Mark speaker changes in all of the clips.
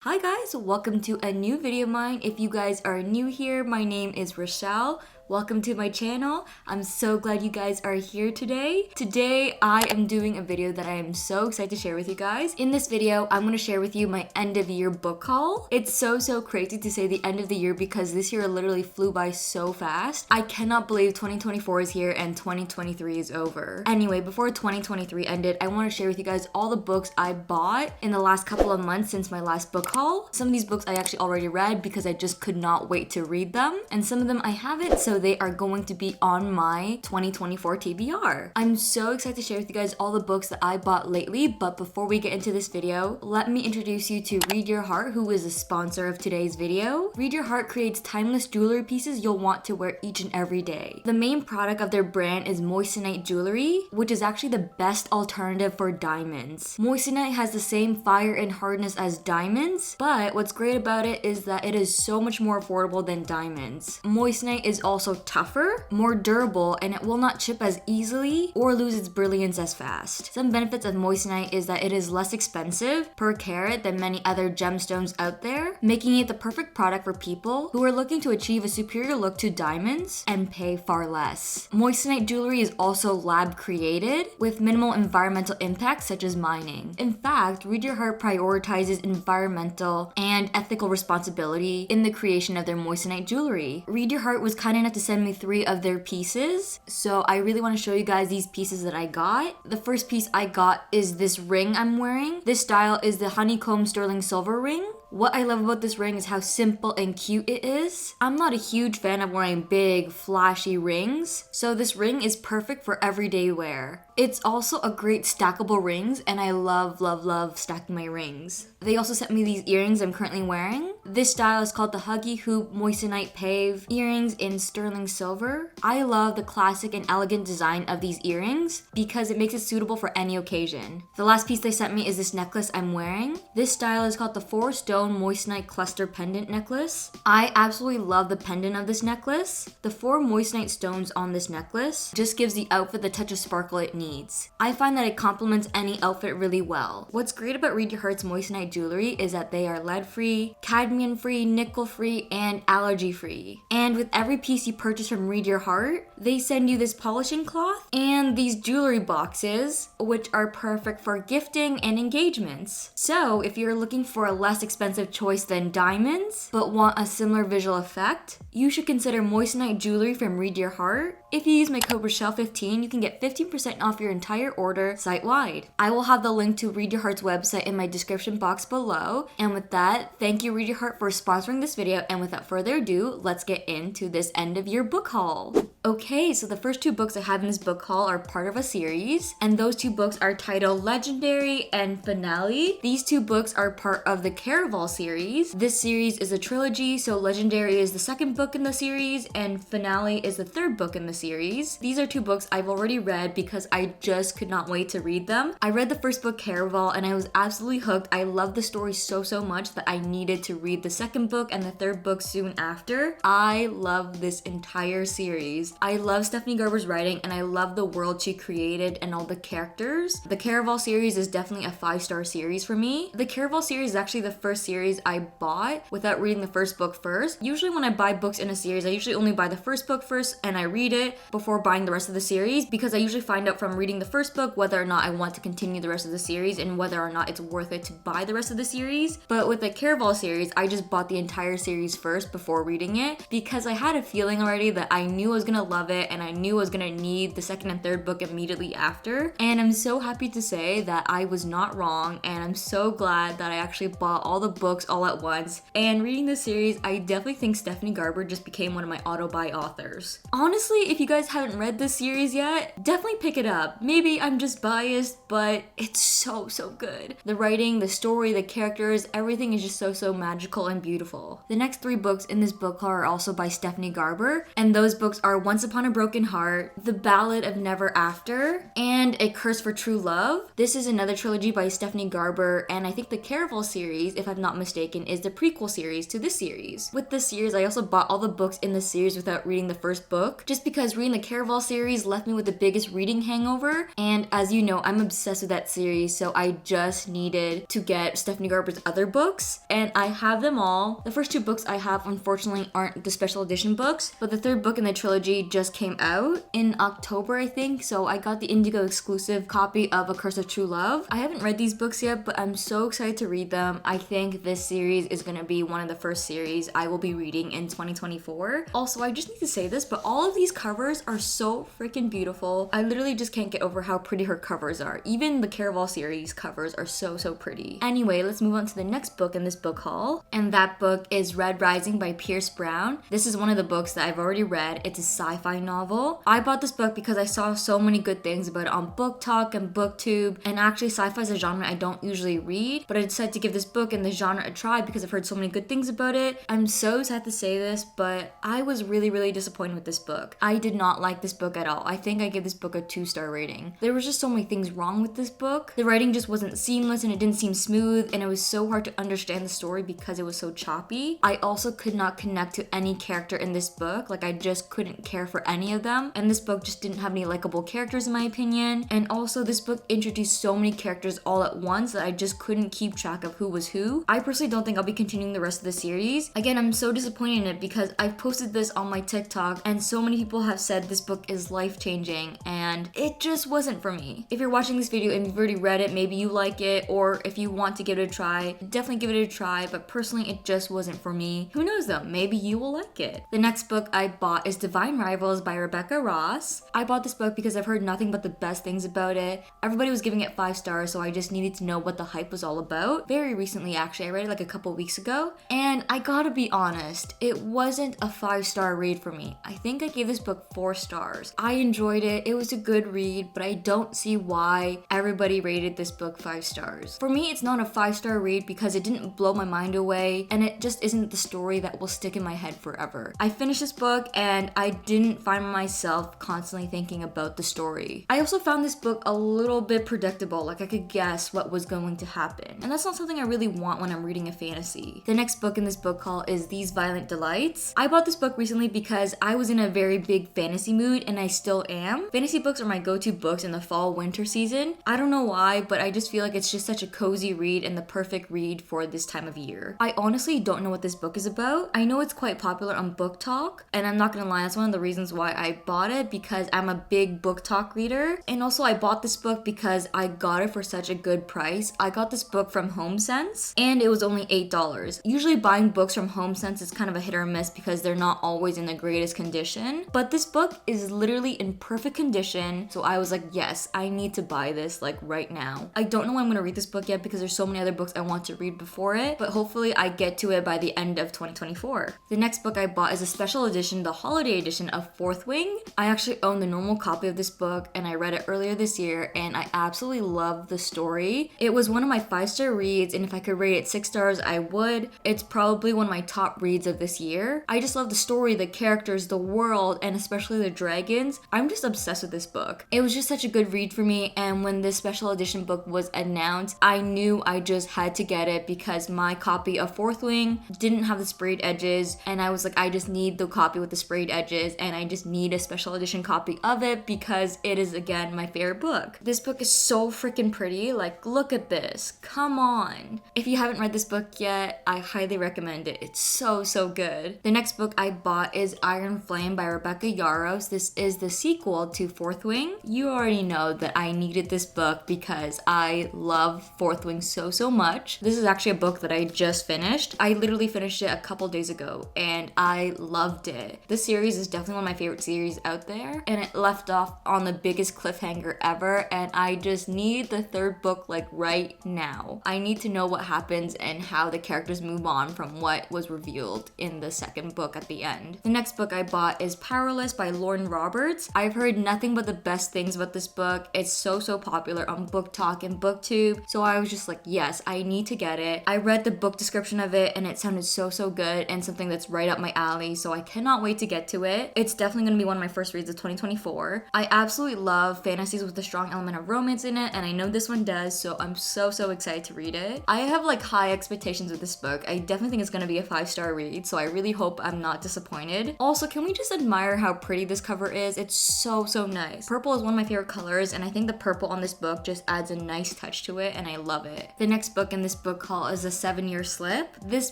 Speaker 1: Hi guys, welcome to a new video of mine. If you guys are new here, my name is Rachelle. Welcome to my channel. I'm so glad you guys are here today. Today, I am doing a video that I am so excited to share with you guys. In this video, I'm going to share with you my end of year book haul. It's so crazy to say the end of the year because this year literally flew by so fast. I cannot believe 2024 is here and 2023 is over. Anyway, before 2023 ended, I want to share with you guys all the books I bought in the last couple of months since my last book haul. Some of these books I actually already read because I just could not wait to read them. And some of them I haven't, so they are going to be on my 2024 TBR. I'm so excited to share with you guys all the books that I bought lately, but before we get into this video, let me introduce you to Read Your Heart, who is a sponsor of today's video. Read Your Heart creates timeless jewelry pieces you'll want to wear each and every day. The main product of their brand is Moissanite jewelry, which is actually the best alternative for diamonds. Moissanite has the same fire and hardness as diamonds, but what's great about it is that it is so much more affordable than diamonds. Moissanite is also tougher, more durable, and it will not chip as easily or lose its brilliance as fast. Some benefits of Moissanite is that it is less expensive per carat than many other gemstones out there, making it the perfect product for people who are looking to achieve a superior look to diamonds and pay far less. Moissanite jewelry is also lab created with minimal environmental impacts such as mining. In fact, Read Your Heart prioritizes environmental and ethical responsibility in the creation of their Moissanite jewelry. Read Your Heart was kind enough to send me 3 of their pieces, so I really want to show you guys these pieces that I got. The first piece I got is this ring I'm wearing. This style is the Honeycomb sterling silver ring. What I love about this ring is how simple and cute it is. I'm not a huge fan of wearing big, flashy rings, so this ring is perfect for everyday wear. It's also a great stackable rings, and I love stacking my rings. They also sent me these earrings I'm currently wearing. This style is called the Huggie Hoop Moissanite Pave earrings in sterling silver. I love the classic and elegant design of these earrings because it makes it suitable for any occasion. The last piece they sent me is this necklace I'm wearing. This style is called the 4-stone Moissanite cluster pendant necklace. I absolutely love the pendant of this necklace. The 4 Moissanite stones on this necklace just gives the outfit the touch of sparkle it needs. I find that it complements any outfit really well. What's great about Read Your Heart's Moissanite jewelry is that they are lead-free, cadmium-free, nickel-free, and allergy-free. And with every piece you purchase from Read Your Heart, they send you this polishing cloth and these jewelry boxes, which are perfect for gifting and engagements. So if you're looking for a less expensive choice than diamonds, but want a similar visual effect, you should consider Moissanite jewelry from Read Your Heart. If you use my code Rachelle15, you can get 15% off your entire order site-wide. I will have the link to Read Your Heart's website in my description box below. And with that, thank you Read Your Heart for sponsoring this video, and without further ado, let's get into this end of year book haul. Okay, so the first 2 books I have in this book haul are part of a series, and those 2 books are titled Legendary and Finale. These 2 books are part of the Caraval series. This series is a trilogy, so Legendary is the 2nd book in the series, and Finale is the 3rd book in the series. These are 2 books I've already read because I just could not wait to read them. I read the first book, Caraval, and I was absolutely hooked. I loved the story so much that I needed to read the 2nd book and the 3rd book soon after. I love this entire series. I love Stephanie Garber's writing, and I love the world she created and all the characters. The Caraval series is definitely a 5-star series for me. The Caraval series is actually the first series I bought without reading the first book first. Usually when I buy books in a series, I usually only buy the first book first and I read it before buying the rest of the series, because I usually find out from reading the first book whether or not I want to continue the rest of the series and whether or not it's worth it to buy the rest of the series. But with the Caraval series, I just bought the entire series first before reading it because I had a feeling already that I knew I was gonna love it and I knew I was gonna need the 2nd and 3rd book immediately after. And I'm so happy to say that I was not wrong, and I'm so glad that I actually bought all the books all at once. And reading this series, I definitely think Stephanie Garber just became one of my auto-buy authors. Honestly, if you guys haven't read this series yet, definitely pick it up. Maybe I'm just biased, but it's so good. The writing, the story, the characters, everything is just so magical and beautiful. The next 3 books in this book are also by Stephanie Garber, and those books are Once Upon a Broken Heart, The Ballad of Never After, and A Curse for True Love. This is another trilogy by Stephanie Garber, and I think the Caraval series, if I'm not mistaken, is the prequel series to this series. With this series, I also bought all the books in the series without reading the first book, just because reading the Caraval series left me with the biggest reading hangover over. And as you know, I'm obsessed with that series, so I just needed to get Stephanie Garber's other books, and I have them all. The first two books I have, unfortunately, aren't the special edition books, but the third book in the trilogy just came out in October, I think, so I got the Indigo exclusive copy of A Curse of True Love. I haven't read these books yet, but I'm so excited to read them. I think this series is gonna be one of the first series I will be reading in 2024. Also, I just need to say this, but all of these covers are so freaking beautiful. I literally just can't get over how pretty her covers are. Even the Caraval series covers are so pretty. Anyway, let's move on to the next book in this book haul, and that book is Red Rising by Pierce Brown. This is one of the books that I've already read. It's a sci-fi novel. I bought this book because I saw so many good things about it on Book Talk and BookTube, and actually sci-fi is a genre I don't usually read, but I decided to give this book and the genre a try because I've heard so many good things about it. I'm so sad to say this, but I was really disappointed with this book. I did not like this book at all. I think I gave this book a 2-star rating. There was just so many things wrong with this book. The writing just wasn't seamless and it didn't seem smooth, and it was so hard to understand the story because it was so choppy. I also could not connect to any character in this book. Like, I just couldn't care for any of them, and this book just didn't have any likable characters in my opinion. And also, this book introduced so many characters all at once that I just couldn't keep track of who was who. I personally don't think I'll be continuing the rest of the series. Again, I'm so disappointed in it because I've posted this on my TikTok and so many people have said this book is life-changing, and it just wasn't for me. If you're watching this video and you've already read it, maybe you like it, or if you want to give it a try, definitely give it a try, but personally it just wasn't for me. Who knows though, maybe you will like it. The next book I bought is Divine Rivals by Rebecca Ross. I bought this book because I've heard nothing but the best things about it. Everybody was giving it 5 stars, so I just needed to know what the hype was all about. Very recently actually, I read it like a couple weeks ago, and I gotta be honest, it wasn't a 5-star read for me. I think I gave this book 4 stars. I enjoyed it, it was a good read, but I don't see why everybody rated this book 5 stars. For me, it's not a 5-star read because it didn't blow my mind away, and it just isn't the story that will stick in my head forever. I finished this book and I didn't find myself constantly thinking about the story. I also found this book a little bit predictable, like I could guess what was going to happen, and that's not something I really want when I'm reading a fantasy. The next book in this book haul is These Violent Delights. I bought this book recently because I was in a very big fantasy mood, and I still am. Fantasy books are my go-to books in the fall-winter season. I don't know why, but I just feel like it's just such a cozy read and the perfect read for this time of year. I honestly don't know what this book is about. I know it's quite popular on Book Talk, and I'm not gonna lie, that's one of the reasons why I bought it, because I'm a big Book Talk reader. And also I bought this book because I got it for such a good price. I got this book from HomeSense and it was only $8. Usually buying books from HomeSense is kind of a hit or miss because they're not always in the greatest condition, but this book is literally in perfect condition, so I was like, yes, I need to buy this like right now. I don't know when I'm gonna read this book yet because there's so many other books I want to read before it, but hopefully I get to it by the end of 2024. The next book I bought is a special edition, the holiday edition of Fourth Wing. I actually own the normal copy of this book and I read it earlier this year and I absolutely love the story. It was one of my 5-star reads, and if I could rate it 6 stars, I would. It's probably one of my top reads of this year. I just love the story, the characters, the world, and especially the dragons. I'm just obsessed with this book. It was just such a good read for me, and when this special edition book was announced, I knew I just had to get it because my copy of Fourth Wing didn't have the sprayed edges, and I was like, I just need the copy with the sprayed edges, and I just need a special edition copy of it because it is, again, my favorite book. This book is so freaking pretty. Like, look at this. Come on. If you haven't read this book yet, I highly recommend it. It's so good. The next book I bought is Iron Flame by Rebecca Yarros. This is the sequel to Fourth Wing. You already know that I needed this book because I love Fourth Wing so much. This is actually a book that I just finished. I literally finished it a couple days ago and I loved it. This series is definitely one of my favorite series out there, and it left off on the biggest cliffhanger ever, and I just need the 3rd book like right now. I need to know what happens and how the characters move on from what was revealed in the 2nd book at the end. The next book I bought is Powerless by Lauren Roberts. I've heard nothing but the best things about this book. It's so popular on Book Talk and BookTube, so I was just like, yes, I need to get it. I read the book description of it and it sounded so good and something that's right up my alley, so I cannot wait to get to it. It's definitely going to be one of my first reads of 2024. I absolutely love fantasies with a strong element of romance in it, and I know this one does, so I'm so excited to read it. I have like high expectations with this book. I definitely think it's going to be a 5-star read, so I really hope I'm not disappointed. Also, can we just admire how pretty this cover is? It's so nice. Purple is one of my favorite colors, and I think the purple on this book just adds a nice touch to it, and I love it. The next book in this book haul is a 7-year slip. This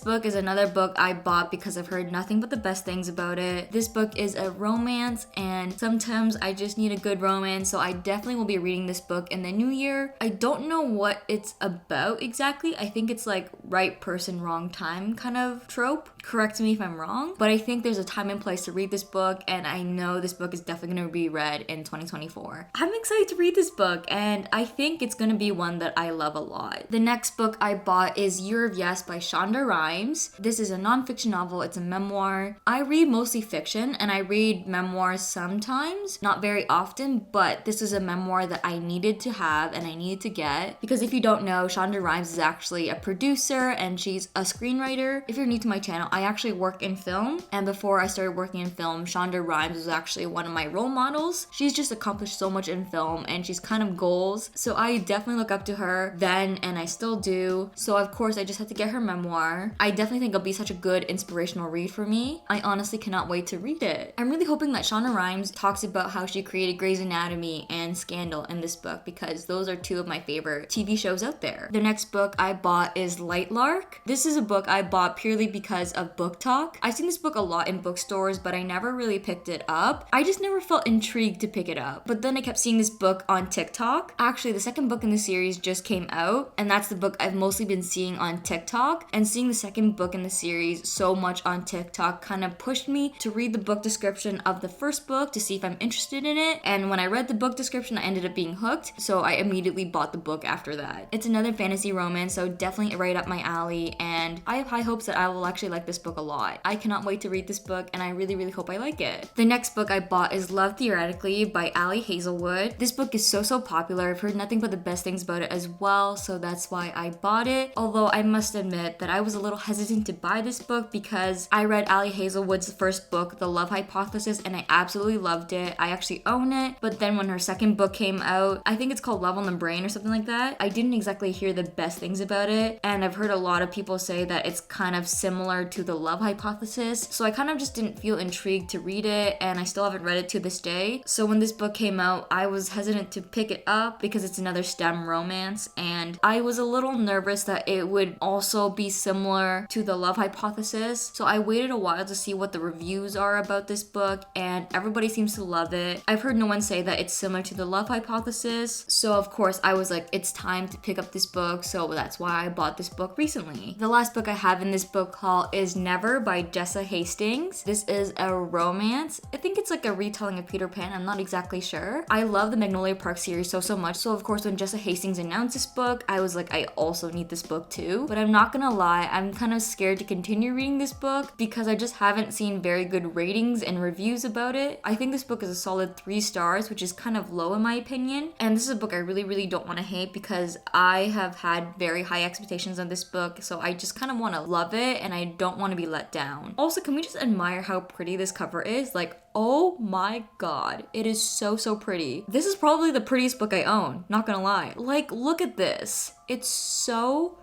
Speaker 1: book is another book I bought because I've heard nothing but the best things about it. This book is a romance, and sometimes I just need a good romance, so I definitely will be reading this book in the new year. I don't know what it's about exactly. I think it's like right person, wrong time kind of trope. Correct me if I'm wrong, but I think there's a time and place to read this book, and I know this book is definitely going to be read in 2024. I'm excited to read this book, and I think it's going to be one that I love a lot. The next book I bought is Year of Yes by Shonda Rhimes. This is a nonfiction novel. It's a memoir. I read mostly fiction, and I read memoirs sometimes, not very often, but this is a memoir that I needed to have and I needed to get, because if you don't know, Shonda Rhimes is actually a producer and she's a screenwriter. If you're new to my channel, I actually work in film, and before I started working in film, Shonda Rhimes was actually one of my role models. She's just accomplished so much in film, and she's kind of goals, so I definitely look up to her then, and I still do. So of course I just had to get her memoir. I definitely think it'll be such a good inspirational read for me. I honestly cannot wait to read it. I'm really hoping that Shonda Rhimes talks about how she created Grey's Anatomy and Scandal in this book, because those are two of my favorite TV shows out there. The next book I bought is Lark. This is a book I bought purely because of Book Talk. I've seen this book a lot in bookstores, but I never really picked it up. I just never felt intrigued to pick it up. But then I kept seeing this book on TikTok. Actually, the second book in the series just came out, and that's the book I've mostly been seeing on TikTok. And seeing the second book in the series so much on TikTok kind of pushed me to read the book description of the first book to see if I'm interested in it. And when I read the book description, I ended up being hooked, so I immediately bought the book after that. It's another fantasy romance, so definitely right up my alley, and I have high hopes that I will actually like this book a lot. I cannot wait to read this book, and I really hope I like it. The next book I bought is Love Theoretically by Ali Hazelwood. This book is so popular. I've heard nothing but the best things about it as well, so that's why I bought it. Although I must admit that I was a little hesitant to buy this book because I read Ali Hazelwood's first book, The Love Hypothesis, and I absolutely loved it. I actually own it, but then when her second book came out, I think it's called Love on the Brain or something like that, I didn't exactly hear the best things about it, and I've heard a lot of people say that it's kind of similar to The Love Hypothesis, so I kind of just didn't feel intrigued to read it, and I still haven't read it to this day. So when this book came out, I was hesitant to pick it up because it's another STEM romance, and I was a little nervous that it would also be similar to The Love Hypothesis, so I waited a while to see what the reviews are about this book, and everybody seems to love it. I've heard no one say that it's similar to The Love Hypothesis, so of course I was like, it's time to pick up this book, so that's why I bought this book recently. The last book I have in this book haul is Never by Jessa Hastings. This is a romance. I think it's like a retelling of Peter Pan, I'm not exactly sure. I love the Magnolia Park series so much, so of course when Jessa Hastings announced this book, I was like, I also need this book too. But I'm not gonna lie, I'm kind of scared to continue reading this book because I just haven't seen very good ratings and reviews about it. I think this book is a solid 3 stars, which is kind of low in my opinion. And this is a book I really don't want to hate because I have had very high expectations on this book, so I just kind of want to love it and I don't want to be let down. Also, can we just admire how pretty this cover is? Like, oh my god, it is so pretty. This is probably the prettiest book I own, not gonna lie. Like, look at this. It's so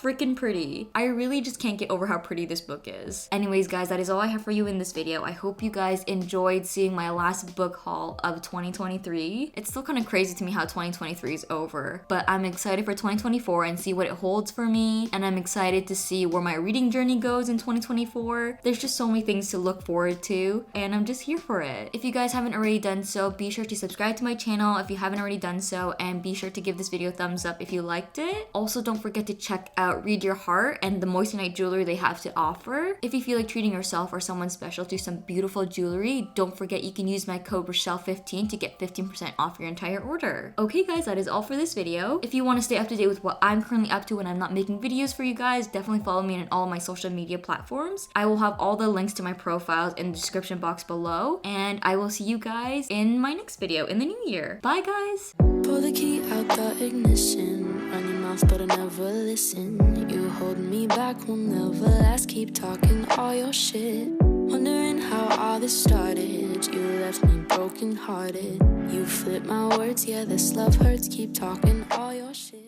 Speaker 1: freaking pretty. I really just can't get over how pretty this book is. Anyways guys, that is all I have for you in this video. I hope you guys enjoyed seeing my last book haul of 2023. It's still kind of crazy to me how 2023 is over, but I'm excited for 2024 and see what it holds for me, and I'm excited to see where my reading journey goes in 2024. There's just so many things to look forward to, and I'm just here for it. If you guys haven't already done so, be sure to subscribe to my channel if you haven't already done so, and be sure to give this video a thumbs up if you liked it. Also, don't forget to check out Read Your Heart and the Moissanite jewelry they have to offer. If you feel like treating yourself or someone special to some beautiful jewelry, don't forget you can use my code Rachelle15 to get 15% off your entire order. Okay guys, that is all for this video. If you want to stay up to date with what I'm currently up to when I'm not making videos for you guys, definitely follow me on all of my social media platforms. I will have all the links to my profiles in the description box below, and I will see you guys in my next video in the new year. Bye guys!
Speaker 2: Pull the key out the ignition, run your mouth but I never listen. You hold me back, will never last, keep talking all your shit. Wondering how all this started, you left me broken hearted. You flip my words, yeah this love hurts, keep talking all your shit.